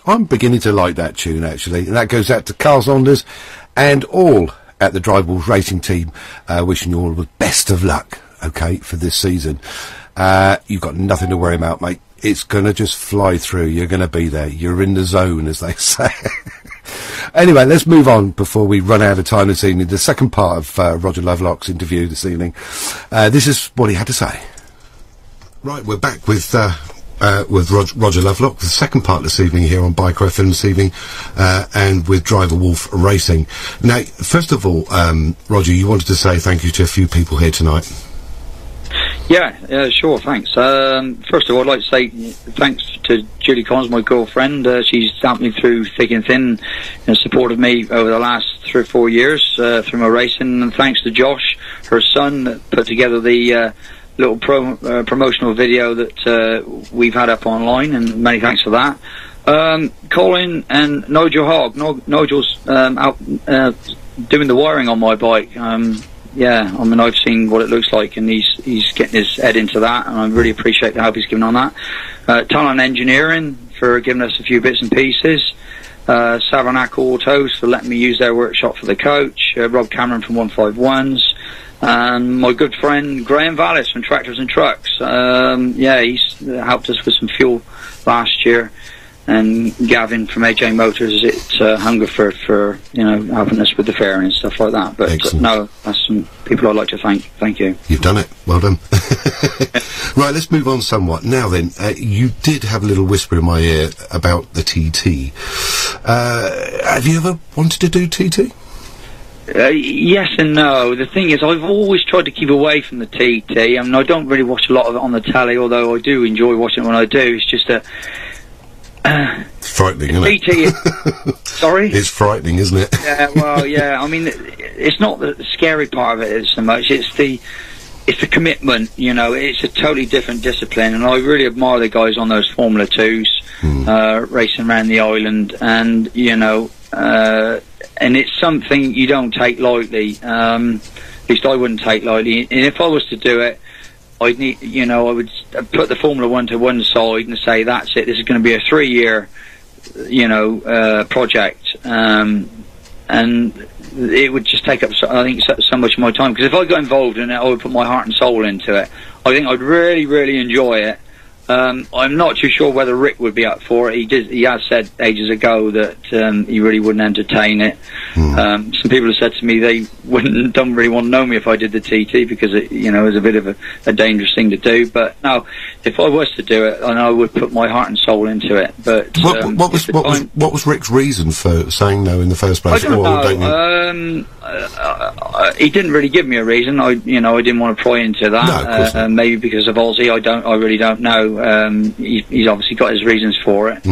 I'm beginning to like that tune, actually. And that goes out to Carl Saunders and all at the Drive Wolves Racing team, wishing you all the best of luck, okay, for this season. You've got nothing to worry about, mate. It's going to just fly through. You're going to be there. You're in the zone, as they say. Anyway, let's move on before we run out of time this evening. The second part of Roger Lovelock's interview this evening. This is what he had to say. Right, we're back with Roger Lovelock, the second part this evening here on Biker FM this evening, and with Driver Wolf Racing. Now, first of all, Roger, you wanted to say thank you to a few people here tonight. Yeah, sure, thanks. First of all, I'd like to say thanks to Julie Collins, my girlfriend. She's helped me through thick and thin and supported me over the last 3 or 4 years through my racing. And thanks to Josh, her son, that put together the little promotional video that we've had up online, and many thanks for that. Colin and Nigel Hogg. Nigel's out doing the wiring on my bike. Yeah, I mean, I've seen what it looks like, and he's getting his head into that, and I really appreciate the help he's given on that. Talent Engineering for giving us a few bits and pieces. Savanac Autos for letting me use their workshop for the coach. Rob Cameron from 151s. And my good friend Graham Vallis from Tractors and Trucks. Yeah, he's helped us with some fuel last year. And Gavin from AJ Motors is Hunger for you know, helping us with the fairing and stuff like that. But no, that's some people I'd like to thank. Thank you. You've done it. Well done. Right, let's move on somewhat. Now then, you did have a little whisper in my ear about the TT. Have you ever wanted to do TT? Yes and no. The thing is, I've always tried to keep away from the TT. I mean, I don't really watch a lot of it on the telly, although I do enjoy watching it when I do. It's just a... it's frightening, isn't it? TT sorry? It's frightening, isn't it? Yeah, well, yeah. I mean, it's not the scary part of it so much. It's the commitment, you know. It's a totally different discipline, and I really admire the guys on those Formula 2s racing around the island, and, you know, and it's something you don't take lightly. At least I wouldn't take lightly. And if I was to do it, I'd need, you know, I would put the Formula 1 to one side and say, that's it, this is going to be a 3-year, you know, project. And it would just take up, I think, so much of my time. Because if I got involved in it, I would put my heart and soul into it. I think I'd really, really enjoy it. I'm not too sure whether Rick would be up for it. He has said ages ago that he really wouldn't entertain it. Some people have said to me they don't really want to know me if I did the TT, because it, you know, is a bit of a dangerous thing to do. But no, if I was to do it, I know I would put my heart and soul into it. But what was Rick's reason for saying no in the first place? I don't know. He didn't really give me a reason. I didn't want to pry into that. No, of course not. Maybe because of Aussie. I really don't know. He's obviously got his reasons for it.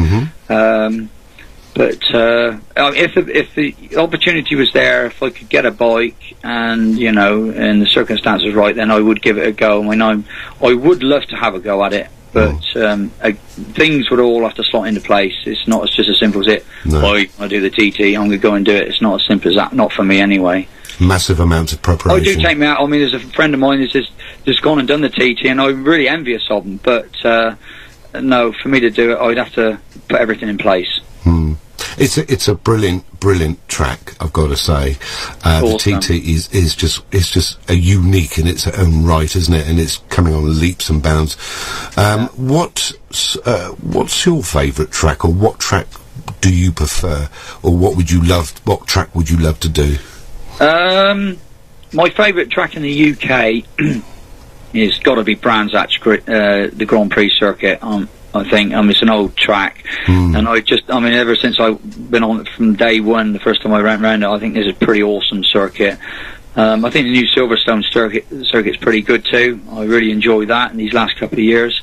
But if the opportunity was there, if I could get a bike and, you know, and the circumstances right, then I would give it a go. I mean, I would love to have a go at it, but things would all have to slot into place. It's not just as simple as it. No. I do the TT, I'm going to go and do it. It's not as simple as that. Not for me anyway. Massive amounts of preparation. I do take me out. I mean, there's a friend of mine who's just gone and done the TT, and I'm really envious of them. But no, for me to do it, I'd have to put everything in place. It's a brilliant track, I've got to say. Awesome. The TT is just a unique in its own right, isn't it? And it's coming on leaps and bounds. What's your favourite track, or what track do you prefer, or what track would you love to do? My favourite track in the UK is got to be Brands Hatch, the Grand Prix circuit. I think it's an old track, and ever since I've been on it from day one, the first time I ran around it, I think it's a pretty awesome circuit. I think the new Silverstone circuit's pretty good too. I really enjoy that in these last couple of years.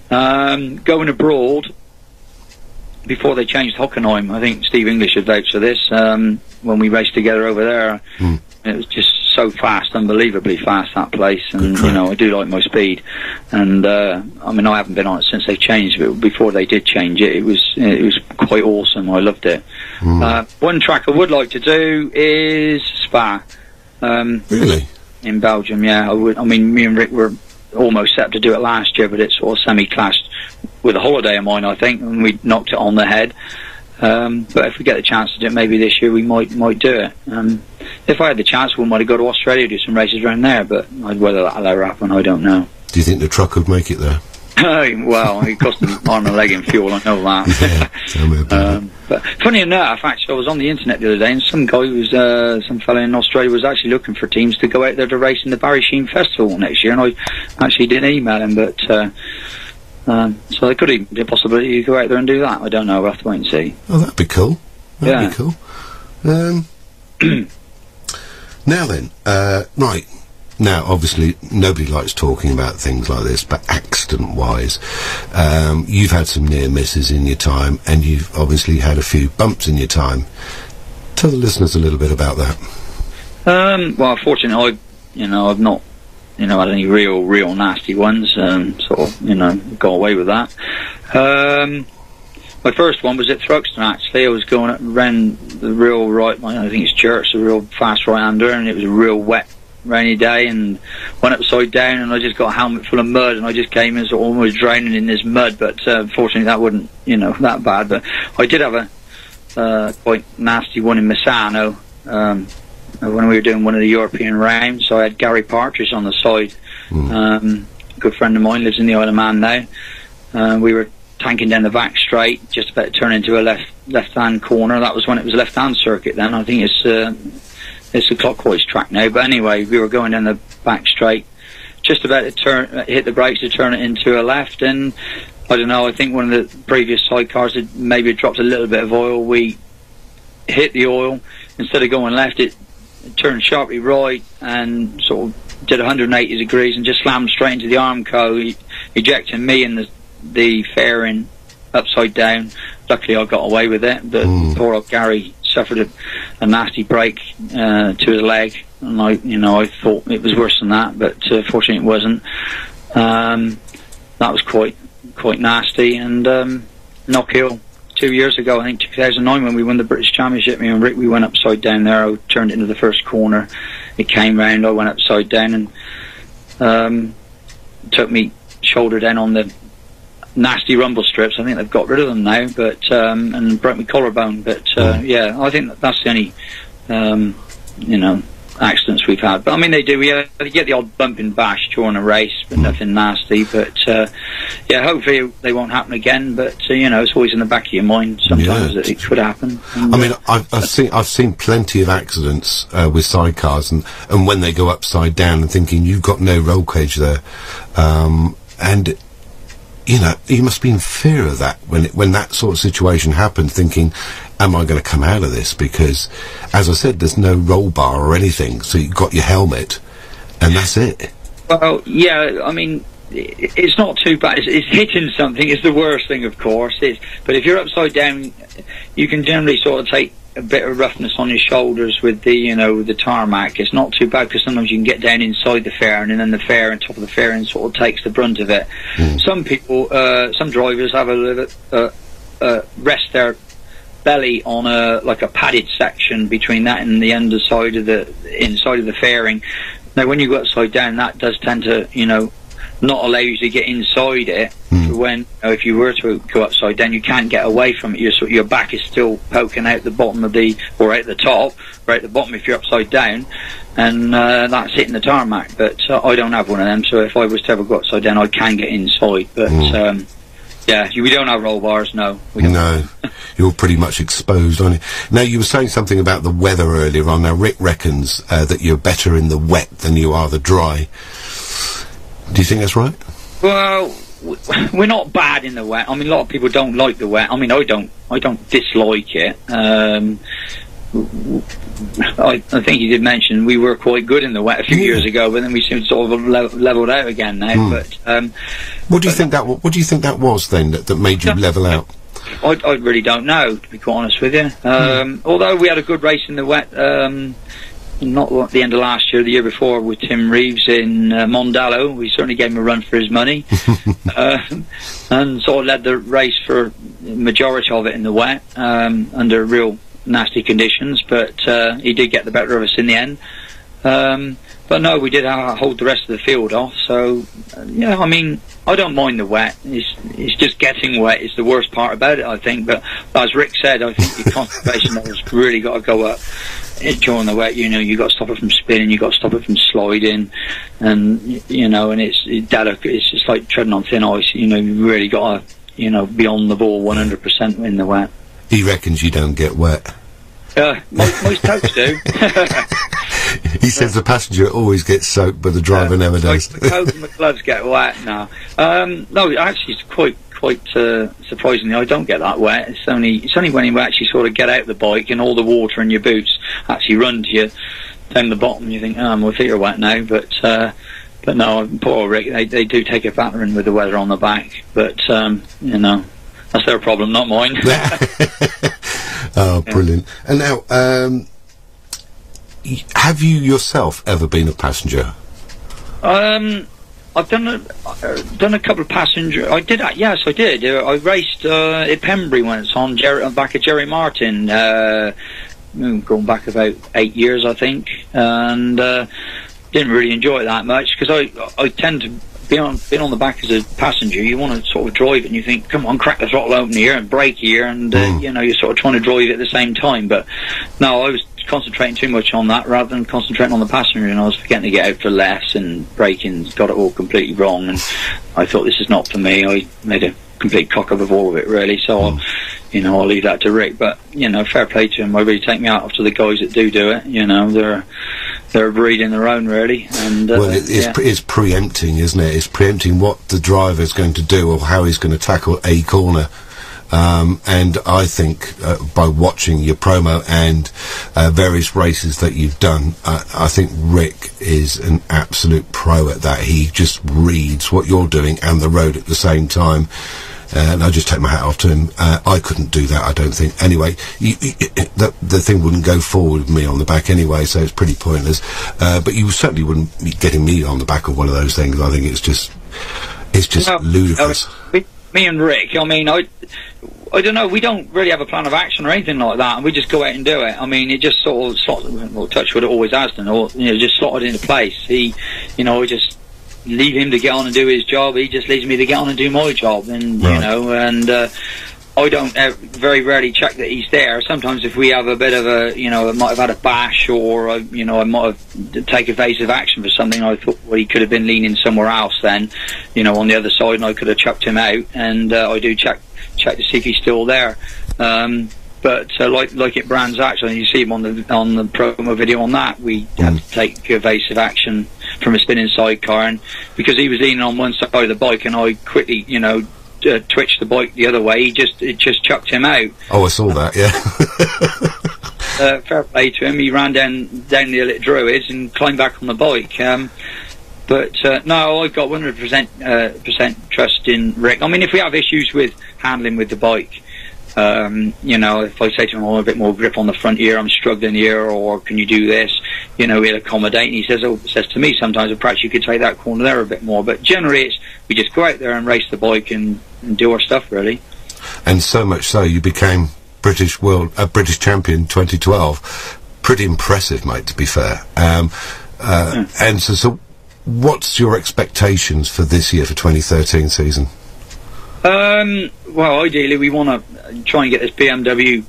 Going abroad, before they changed Hockenheim, I think Steve English had vouched for this, when we raced together over there. It was just so fast, unbelievably fast, that place, and you know, I do like my speed. And I mean, I haven't been on it since they changed it, but before they did change it, it was quite awesome. I loved it. One track I would like to do is Spa. Really? In Belgium, yeah. I mean, me and Rick were almost set up to do it last year, but it sort of semi-clashed with a holiday of mine, I think, and we knocked it on the head. But if we get the chance to do it maybe this year, we might do it. If I had the chance, we might have go to Australia, do some races around there, but whether that'll ever happen, I don't know. Do you think the truck would make it there? Well, it cost an arm and a leg in fuel, I know that. Yeah, tell me about it. But funny enough, actually, I was on the internet the other day, and some guy some fella in Australia was actually looking for teams to go out there to race in the Barry Sheen Festival next year, and I actually didn't email him, but so there could even be a possibility to go out there and do that. I don't know, we'll have to wait and see. Oh, that'd be cool. That'd be cool. Now then, right. Now, obviously, nobody likes talking about things like this, but accident-wise, you've had some near misses in your time, and you've obviously had a few bumps in your time. Tell the listeners a little bit about that. Well, fortunately, I've not, had any real nasty ones. Sort of, got away with that. My first one was at Thruxton, actually. I was going around the real right, I think it's Jerks, a real fast right-hander, and it was a real wet, rainy day, and went upside down, and I just got a helmet full of mud, and I just came in sort of almost drowning in this mud, but fortunately that wasn't, that bad. But I did have a quite nasty one in Misano, when we were doing one of the European rounds. So I had Gary Partridge on the side, good friend of mine, lives in the Isle of Man now. We were tanking down the back straight, just about to turn into a left-hand corner. That was when it was a left-hand circuit then. I think it's a clockwise track now, but anyway, we were going down the back straight, just about to hit the brakes to turn it into a left, and I don't know, I think one of the previous sidecars had maybe dropped a little bit of oil. We hit the oil, instead of going left, it turned sharply right and sort of did 180 degrees and just slammed straight into the Armco, ejecting me and the fairing upside down. Luckily I got away with it, but poor old Gary suffered a nasty break to his leg, and I thought it was worse than that, but fortunately it wasn't. That was quite nasty. And Knockhill 2 years ago, I think 2009, when we won the British Championship, me and Rick, we went upside down there. I turned into the first corner, it came round, I went upside down, and took me shoulder down on the nasty rumble strips. I think they've got rid of them now, but and broke my collarbone. But yeah, I think that's the only accidents we've had. But I mean, they do. We get the odd bump and bash during a race, but nothing nasty. But yeah, hopefully they won't happen again. But it's always in the back of your mind sometimes that it could happen. And, I mean, I've seen plenty of accidents with sidecars, and when they go upside down, and thinking you've got no roll cage there, and you must be in fear of that when that sort of situation happened, thinking, am I going to come out of this? Because, as I said, there's no roll bar or anything, so you've got your helmet, and that's it. Well, yeah, I mean, it's not too bad. It's hitting something is the worst thing, of course. But if you're upside down, you can generally sort of take a bit of roughness on your shoulders with the, with the tarmac. It's not too bad, because sometimes you can get down inside the fairing, and then the fairing, top of the fairing, sort of takes the brunt of it. Some people, some drivers have rest their belly on a padded section between that and the underside of the inside of the fairing. Now, when you go upside down, that does tend to, not allow you to get inside it. When if you were to go upside down, you can't get away from it. Your back is still poking out the bottom of or out the top, or out the bottom if you're upside down, and that's hitting the tarmac. But I don't have one of them, so if I was to ever go upside down, I can get inside. But yeah, we don't have roll bars. No, we don't. No, you're pretty much exposed, aren't you? Now, you were saying something about the weather earlier on. Now, Rick reckons that you're better in the wet than you are the dry. Do you think that's right? Well, we're not bad in the wet. I mean, a lot of people don't like the wet. I mean, I don't dislike it. I think you did mention we were quite good in the wet a few years ago, but then we seem to sort of leveled out again now. But what do you think that was then that made you level out? I really don't know, to be quite honest with you. Although we had a good race in the wet. Not at the end of last year, the year before, with Tim Reeves in Mondello. We certainly gave him a run for his money, and sort of led the race for the majority of it in the wet, under real nasty conditions, but he did get the better of us in the end. no, we did hold the rest of the field off. So yeah, I mean, I don't mind the wet. It's just getting wet is the worst part about it, I think. But as Rick said, I think your concentration has really got to go up during the wet. You know, you got to stop it from spinning, you got to stop it from sliding, and you know, and it's just like treading on thin ice. You know, you really got to, you know, be on the ball 100% in the wet. He reckons you don't get wet. Most toes do. He says the passenger always gets soaked, but the driver never does. The coat and the gloves get wet now. No, actually, it's quite surprisingly, I don't get that wet. It's only when you actually sort of get out the bike and all the water in your boots actually run to you down the bottom. You think, oh, my feet are wet now. But no, poor Rick, they do take a battering with the weather on the back. But you know, that's their problem, not mine. Oh, brilliant! And now, have you yourself ever been a passenger? I've done a couple of passenger. I did. Yes, I did. I raced at Pembury once on back at Jerry Martin. Going back about 8 years, I think, and didn't really enjoy it that much because I tend to being on the back as a passenger. You want to sort of drive it, and you think, come on, crack the throttle open here and brake here, and you know, you're sort of trying to drive it at the same time. But no, I was concentrating too much on that rather than concentrating on the passenger, and I was forgetting to get out for less, and braking's got it all completely wrong, and I thought, this is not for me. I made a complete cock up of all of it, really. So I'll leave that to Rick, but you know, fair play to him. I really take me out after the guys that do it. You know, they're a breed in their own, really. And well, it's preempting, isn't it? It's preempting what the driver's going to do or how he's going to tackle a corner. And I think by watching your promo and various races that you've done, I think Rick is an absolute pro at that. He just reads what you're doing and the road at the same time. And I just take my hat off to him. I couldn't do that, I don't think. Anyway, the thing wouldn't go forward with me on the back anyway, so it's pretty pointless. But you certainly wouldn't be getting me on the back of one of those things. I think it's just ludicrous. Me and Rick, I mean, I don't know, we don't really have a plan of action or anything like that, and we just go out and do it. I mean, it just sort of slotted, well, touch wood, it always has done, or, you know, just slotted into place. He, you know, I just leave him to get on and do his job, he just leaves me to get on and do my job, and, you know, and, I don't very rarely check that he's there. Sometimes if we have a bit of a, you know, I might have had a bash, or, you know, I might have take evasive action for something, I thought, well, he could have been leaning somewhere else then, you know, on the other side, and I could have chucked him out, and I do check to see if he's still there. But like at Brands Action, you see him on the promo video on that, we had to take evasive action from a spinning sidecar, and because he was leaning on one side of the bike, and I quickly, you know, twitched the bike the other way, it just chucked him out. Oh, I saw that, yeah. Fair play to him. He ran down the hill at Druids and climbed back on the bike. But no, I've got 100% trust in Rick. I mean, if we have issues with handling with the bike, you know, if I say to him, I want a bit more grip on the front here, I'm struggling here, or can you do this? You know, he'll accommodate, and he says to me sometimes, well, perhaps you could take that corner there a bit more. But generally, we just go out there and race the bike and do our stuff, really. And so much so, you became British champion 2012. Pretty impressive, mate, to be fair. And so what's your expectations for this year, for 2013 season? Well, ideally, we want to try and get this BMW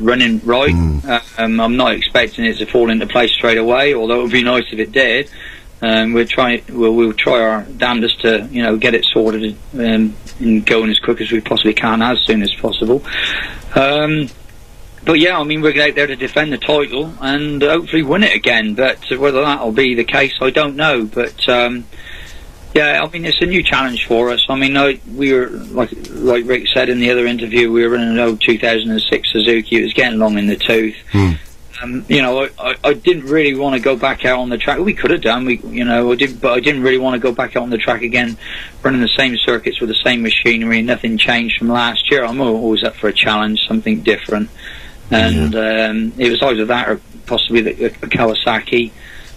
running right. I'm not expecting it to fall into place straight away, although it would be nice if it did. We'll try our damnedest to, you know, get it sorted and going as quick as we possibly can, as soon as possible. But yeah, I mean, we're out there to defend the title and hopefully win it again. But whether that'll be the case, I don't know. But yeah, I mean, it's a new challenge for us. I mean, we were, like Rick said in the other interview, we were in an old 2006 Suzuki. It was getting long in the tooth. You know, I didn't really want to go back out on the track. We could have done, you know, but I didn't really want to go back out on the track again, running the same circuits with the same machinery. Nothing changed from last year. I'm always up for a challenge, something different. And it was either that or possibly a Kawasaki.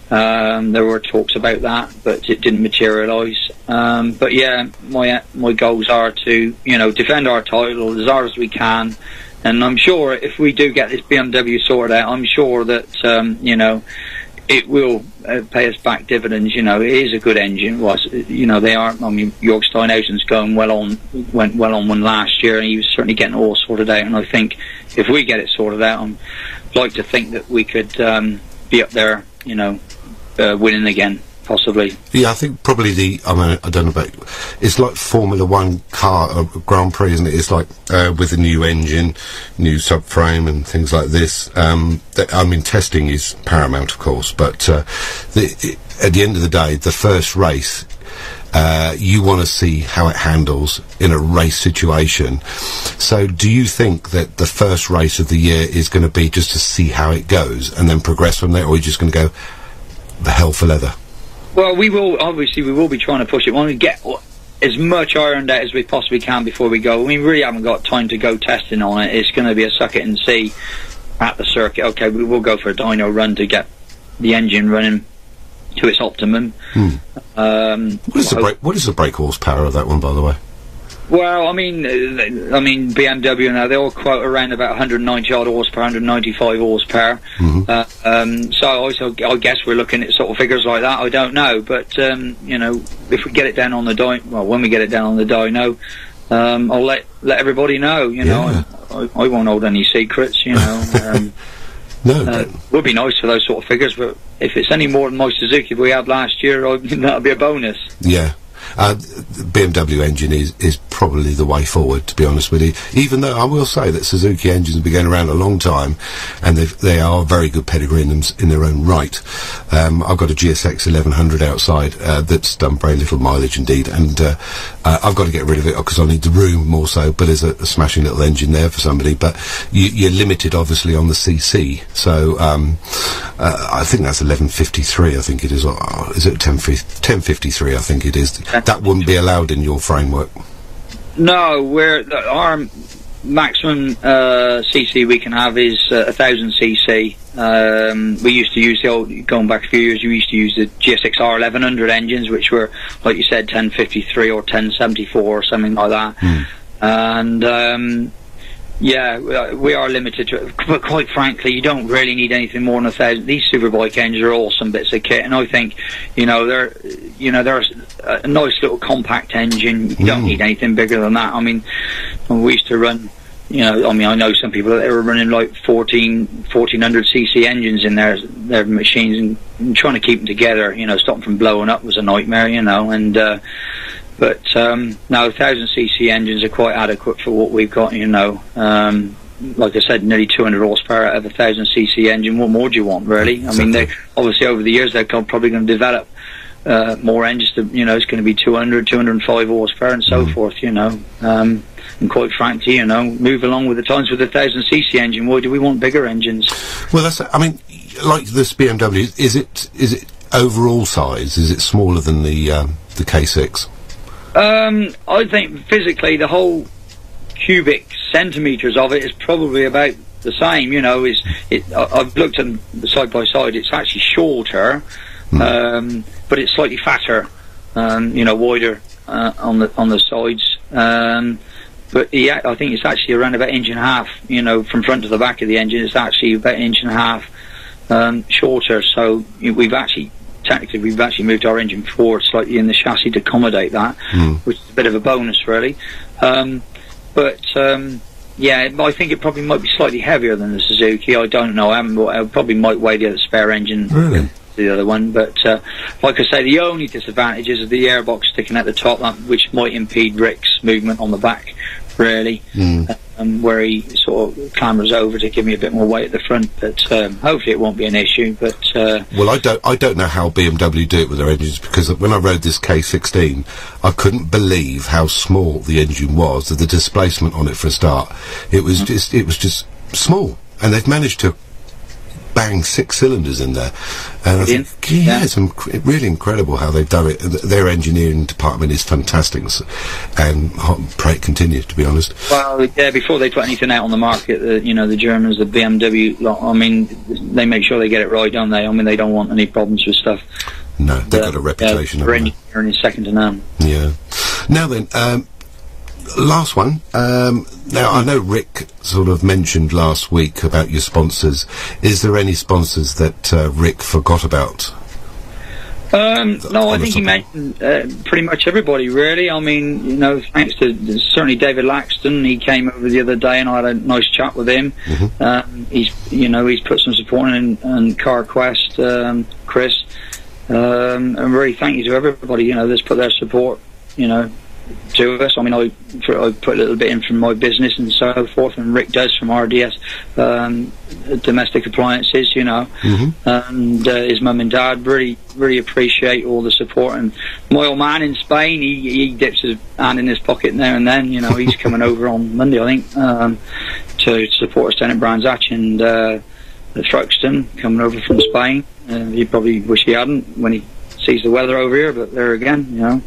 There were talks about that, but it didn't materialise. But yeah, my goals are to, you know, defend our title as hard as we can. And I'm sure if we do get this BMW sorted out, I'm sure that, you know, it will pay us back dividends. You know, it is a good engine. You know, they are. I mean, York Steinhausen's went well on one last year, and he was certainly getting it all sorted out. And I think if we get it sorted out, I'd like to think that we could be up there, you know, winning again. Possibly. Yeah, I think probably I mean, I don't know about, it's like Formula 1 car, Grand Prix, isn't it? It's like, with a new engine, new subframe and things like this. I mean, testing is paramount, of course, but, at the end of the day, the first race, you want to see how it handles in a race situation. So do you think that the first race of the year is going to be just to see how it goes and then progress from there, or are you just going to go the hell for leather? Well, we will be trying to push it. We want to get as much ironed out as we possibly can before we go. We really haven't got time to go testing on it. It's going to be a suck it and see at the circuit. Okay, we will go for a dyno run to get the engine running to its optimum. What is the brake horsepower of that one, by the way? Well, I mean, BMW now, they all quote around about 190 odd horsepower, 195 horsepower. So I guess we're looking at sort of figures like that. I don't know, but you know, if we get it down on the when we get it down on the dyno, I'll let everybody know. You know, I won't hold any secrets. You know. No, would be nice for those sort of figures, but if it's any more than my Suzuki we had last year, that'll be a bonus. Yeah. The BMW engine is probably the way forward, to be honest with you. Even though I will say that Suzuki engines have been going around a long time, and they are very good pedigree in their own right. I've got a GSX 1100 outside that's done very little mileage indeed, and I've got to get rid of it because I need the room more so. But there's a smashing little engine there for somebody. But you're limited, obviously, on the CC. So I think that's 1153. I think it is. Or is it 1053? I think it is. That wouldn't be allowed in your framework. No, our maximum CC we can have is 1000 CC. We used to use going back a few years, we used to use the GSX-R 1100 engines, which were, like you said, 1053 or 1074 or something like that. And yeah, we are limited to it, but quite frankly, you don't really need anything more than 1000. These superbike engines are awesome bits of kit, and I think, they're a nice little compact engine. You don't need anything bigger than that. I mean, we used to run, I know some people that were running like 1400 cc engines in their machines, and trying to keep them together, stop them from blowing up was a nightmare, and but no, 1000 cc engines are quite adequate for what we've got. Like I said, nearly 200 horsepower out of a 1000 cc engine. What more do you want, really? Exactly. I mean, they obviously over the years they're probably going to develop more engines. It's going to be 200, 205 horsepower and so forth. And quite frankly, move along with the times with the 1000 cc engine. Why do we want bigger engines? Well, I mean, like this BMW, is it overall size? Is it smaller than the K6? I think physically the whole cubic centimetres of it is probably about the same. I've looked at them side by side. It's actually shorter, but it's slightly fatter. Wider on the sides. But yeah, I think it's actually around about 1.5 inches. From front to the back of the engine, it's actually about 1.5 inches shorter. So we've actually moved our engine forward slightly in the chassis to accommodate that, which is a bit of a bonus, really. Yeah, I think it probably might be slightly heavier than the Suzuki. I don't know. I probably might weigh the other spare engine. Really? The other one, but like I say, the only disadvantage is the airbox sticking at the top, which might impede Rick's movement on the back, really, where he sort of clambers over to give me a bit more weight at the front. But hopefully it won't be an issue. But well, I don't know how BMW do it with their engines, because when I rode this K16, I couldn't believe how small the engine was. The displacement on it for a start, it was just small, and they've managed to bang 6 cylinders in there, and I think, it's really incredible how they've done it. Their engineering department is fantastic, and pray it continue, to be honest. Well, yeah, before they put anything out on the market, the Germans, the BMW lot, I mean, they make sure they get it right, don't they? I mean, they don't want any problems with stuff. No, they've got a reputation. Their engineering is second to none. Yeah. Now then, Last one. Now, I know Rick sort of mentioned last week about your sponsors. Is there any sponsors that Rick forgot about? No, I think he mentioned pretty much everybody, really. I mean, you know, thanks to certainly David Laxton. He came over the other day and I had a nice chat with him. He's put some support in, and CarQuest, Chris. And really thank you to everybody, you know, that's put their support, you know, to us. I mean, I put a little bit in from my business and so forth, and Rick does from RDS domestic appliances, you know, and his mum and dad really appreciate all the support. And my old man in Spain, he dips his hand in his pocket now and then, you know. He's coming over on Monday, I think, to support us down at Brands Hatch, and Thruxton coming over from Spain. He probably wish he hadn't when he sees the weather over here, but there again, you know.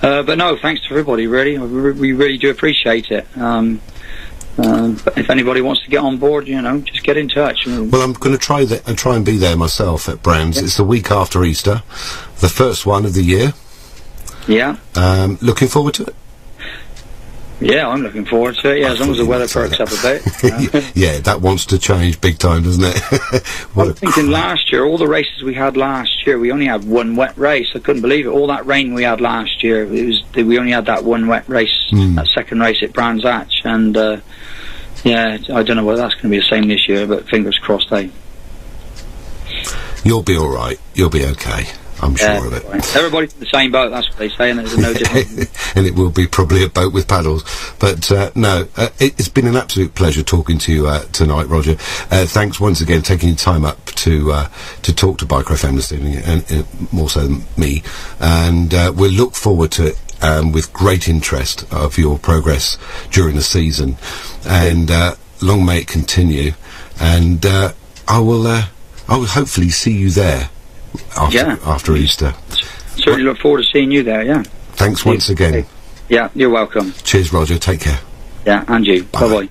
But no, thanks to everybody, really. We really do appreciate it. But if anybody wants to get on board, you know, just get in touch. Well, I'm going to try and be there myself at Brands. It's the week after Easter, the first one of the year. Yeah. Looking forward to it. Yeah, I'm looking forward to it. Yeah, as long as the weather perks up a bit. Yeah, that wants to change big time, doesn't it? I'm thinking last year, all the races we had last year, we only had one wet race. I couldn't believe it. All that rain we had last year, we only had that one wet race, that second race at Brands Hatch. And, yeah, I don't know whether that's going to be the same this year, but fingers crossed, eh? You'll be all right. You'll be okay. I'm sure of it. Right. Everybody's in the same boat, that's what they say, and there's no difference. And it will be probably a boat with paddles. But no, it's been an absolute pleasure talking to you tonight, Roger. Thanks once again taking your time up to talk to Biker FM this evening, and more so than me. And we'll look forward to it with great interest of your progress during the season. And long may it continue. And I will hopefully see you there. After Easter. Certainly look forward to seeing you there, yeah. Thanks once again. Yeah, you're welcome. Cheers, Roger. Take care. Yeah, and you. Bye-bye.